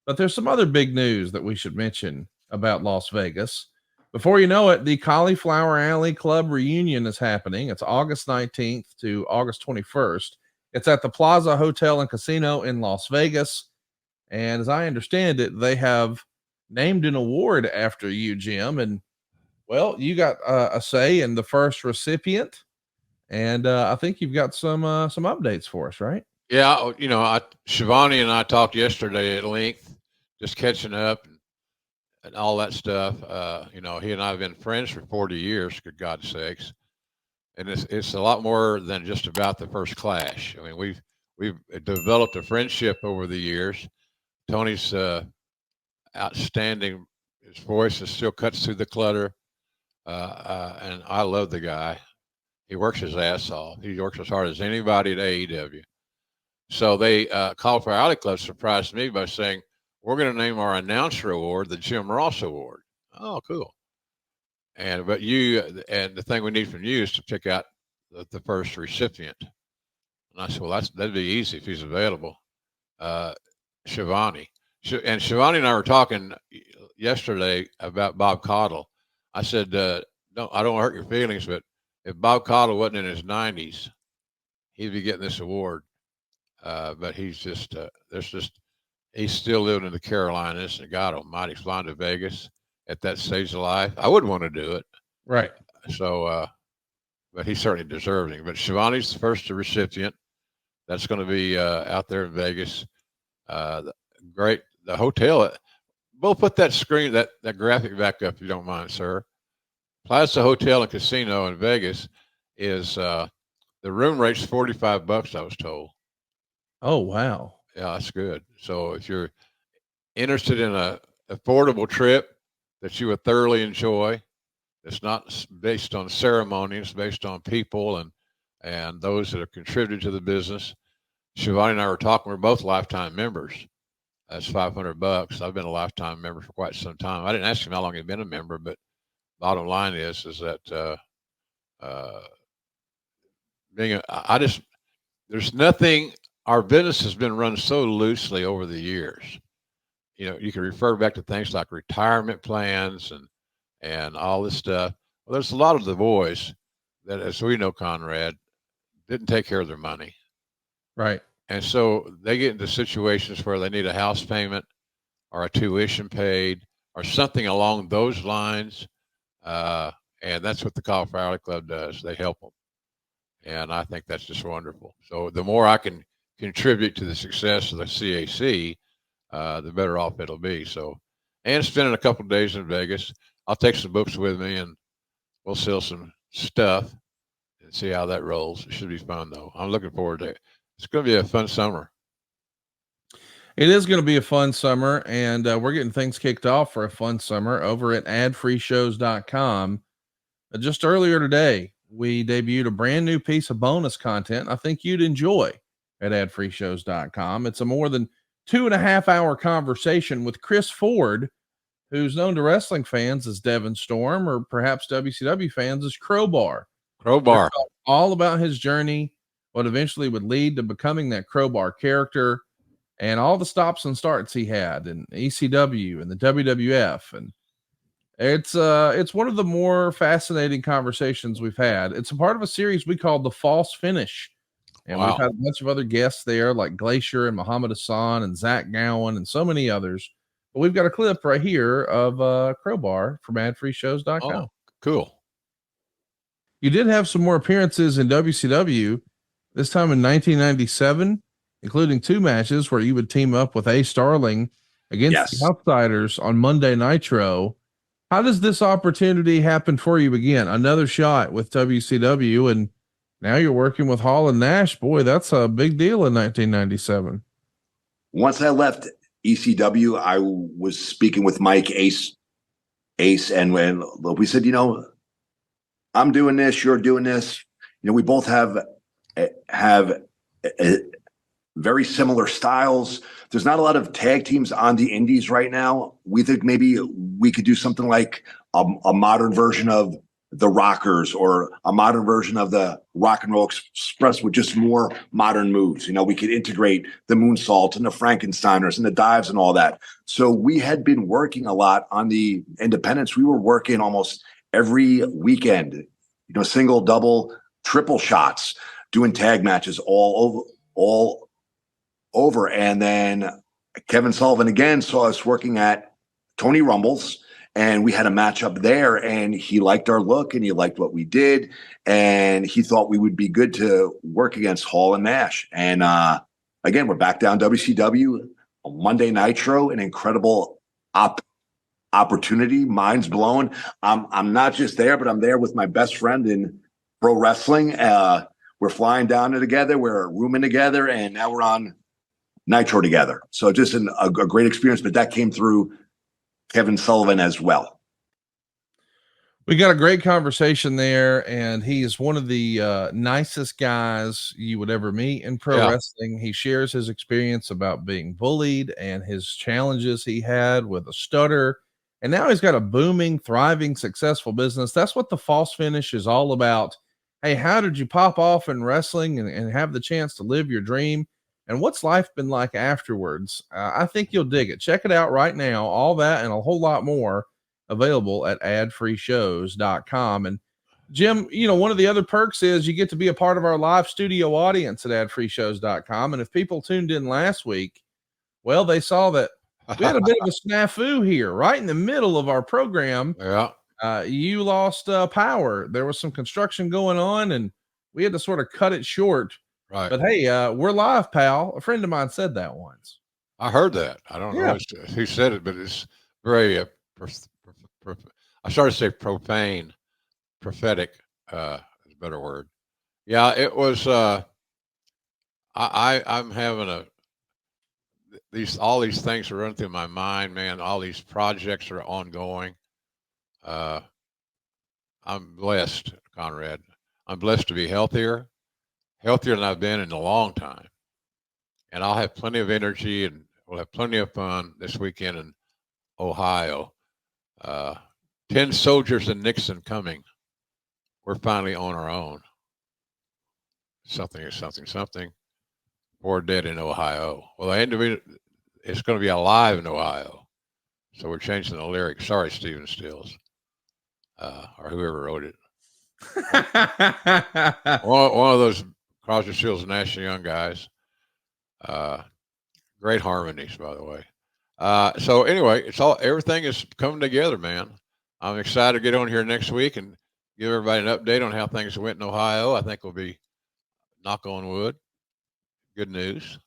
But there's some other big news that we should mention about Las Vegas. Before you know it, the Cauliflower Alley Club reunion is happening. It's August 19th to August 21st. It's at the Plaza Hotel and Casino in Las Vegas. And as I understand it, they have named an award after you, Jim. And well, you got a say in the first recipient. And I think you've got some updates for us, right? Yeah, Shivani and I talked yesterday at length, just catching up and all that stuff. He and I have been friends for 40 years, for God's sakes, and it's a lot more than just about the first clash. I mean, we've developed a friendship over the years. Tony's outstanding. His voice still cuts through the clutter, and I love the guy. He works his ass off. He works as hard as anybody at AEW. So they Cauliflower Alley Club surprised me by saying, we're going to name our announcer award the Jim Ross Award. Oh, cool. And the thing we need from you is to pick out the first recipient. And I said, well, that'd be easy if he's available. Shivani. And Shivani and I were talking yesterday about Bob Caudle. I said, I don't want to hurt your feelings, but if Bob Caudle wasn't in his 90s, he'd be getting this award. But he's just, he's still living in the Carolinas, and God almighty, flying to Vegas at that stage of life. I wouldn't want to do it. Right. So, but he certainly deserves it. But Shivani's the first recipient. That's going to be out there in Vegas. Great. The hotel. We'll put that screen, that graphic back up if you don't mind, sir. Plaza Hotel and Casino in Vegas is the room rate's $45, I was told. Oh, wow. Yeah, that's good. So if you're interested in a affordable trip that you would thoroughly enjoy, it's not based on ceremony, it's based on people and those that have contributed to the business. Shivani and I were talking, we're both lifetime members. That's $500. I've been a lifetime member for quite some time. I didn't ask him how long he'd been a member, but bottom line is that there's nothing. Our business has been run so loosely over the years. You can refer back to things like retirement plans and all this stuff. Well, there's a lot of the boys that, as we know, Conrad, didn't take care of their money. Right. And so they get into situations where they need a house payment or a tuition paid or something along those lines. And that's what the Cauliflower Alley Club does. They help them. And I think that's just wonderful. So the more I can contribute to the success of the CAC, the better off it'll be. So, and spending a couple of days in Vegas, I'll take some books with me and we'll sell some stuff and see how that rolls. It should be fun, though. I'm looking forward to it. It's going to be a fun summer. It is going to be a fun summer, and we're getting things kicked off for a fun summer over at adfreeshows.com. Just earlier today, we debuted a brand new piece of bonus content I think you'd enjoy at adfreeshows.com. It's a more than 2.5 hour conversation with Chris Ford, who's known to wrestling fans as Devon Storm, or perhaps WCW fans as Crowbar. All about his journey, what eventually would lead to becoming that Crowbar character, and all the stops and starts he had in ECW and the WWF. And it's one of the more fascinating conversations we've had. It's a part of a series we call The False Finish. And We've had a bunch of other guests there like Glacier and Muhammad Hassan and Zach Gowen and so many others. But we've got a clip right here of Crowbar from adfreeshows.com. Oh, cool. You did have some more appearances in WCW, this time in 1997, including 2 matches where you would team up with Ace Starling against the Outsiders on Monday Nitro. How does this opportunity happen for you again? Another shot with WCW, and now you're working with Hall and Nash. Boy, that's a big deal in 1997. Once I left ECW, I was speaking with Mike Ace, and when we said, I'm doing this, you're doing this. We both have very similar styles. There's not a lot of tag teams on the indies right now. We think maybe we could do something like a modern version of the Rockers, or a modern version of the Rock and Roll Express with just more modern moves. We could integrate the moonsault and the Frankensteiners and the dives and all that. So we had been working a lot on the independents. We were working almost every weekend, single, double, triple shots, doing tag matches all over. And then Kevin Sullivan again saw us working at Tony Rumbles, and we had a match up there, and he liked our look and he liked what we did, and he thought we would be good to work against Hall and Nash. And again, we're back down WCW, a Monday Nitro, an incredible opportunity, minds blown. I'm not just there, but I'm there with my best friend in pro wrestling. We're flying down together, we're rooming together, and now we're on Nitro together. So just a great experience, but that came through Kevin Sullivan as well. We got a great conversation there, and he is one of the nicest guys you would ever meet in pro wrestling. He shares his experience about being bullied and his challenges he had with a stutter, and now he's got a booming, thriving, successful business. That's what the False Finish is all about. Hey, how did you pop off in wrestling and have the chance to live your dream? And what's life been like afterwards? I think you'll dig it. Check it out right now. All that and a whole lot more available at adfreeshows.com. And Jim, one of the other perks is you get to be a part of our live studio audience at adfreeshows.com. And if people tuned in last week, well, they saw that we had a bit of a snafu here right in the middle of our program. Yeah. You lost power. There was some construction going on, and we had to sort of cut it short. Right. But hey, we're live, pal. A friend of mine said that once. I heard that. I don't know who said it, but it's very, I started to say profane, prophetic, is a better word. Yeah, it was, I'm having all these things are running through my mind, man. All these projects are ongoing. I'm blessed, Conrad. I'm blessed to be healthier than I've been in a long time. And I'll have plenty of energy, and we'll have plenty of fun this weekend in Ohio. 10 soldiers and Nixon coming. We're finally on our own. Something is something. We're dead in Ohio. Well, it's going to be alive in Ohio. So we're changing the lyrics. Sorry, Stephen Stills, or whoever wrote it. one of those Crosby, Stills, Nash and Young guys. Great harmonies, by the way. So anyway, everything is coming together, man. I'm excited to get on here next week and give everybody an update on how things went in Ohio. I think will be, knock on wood, good news.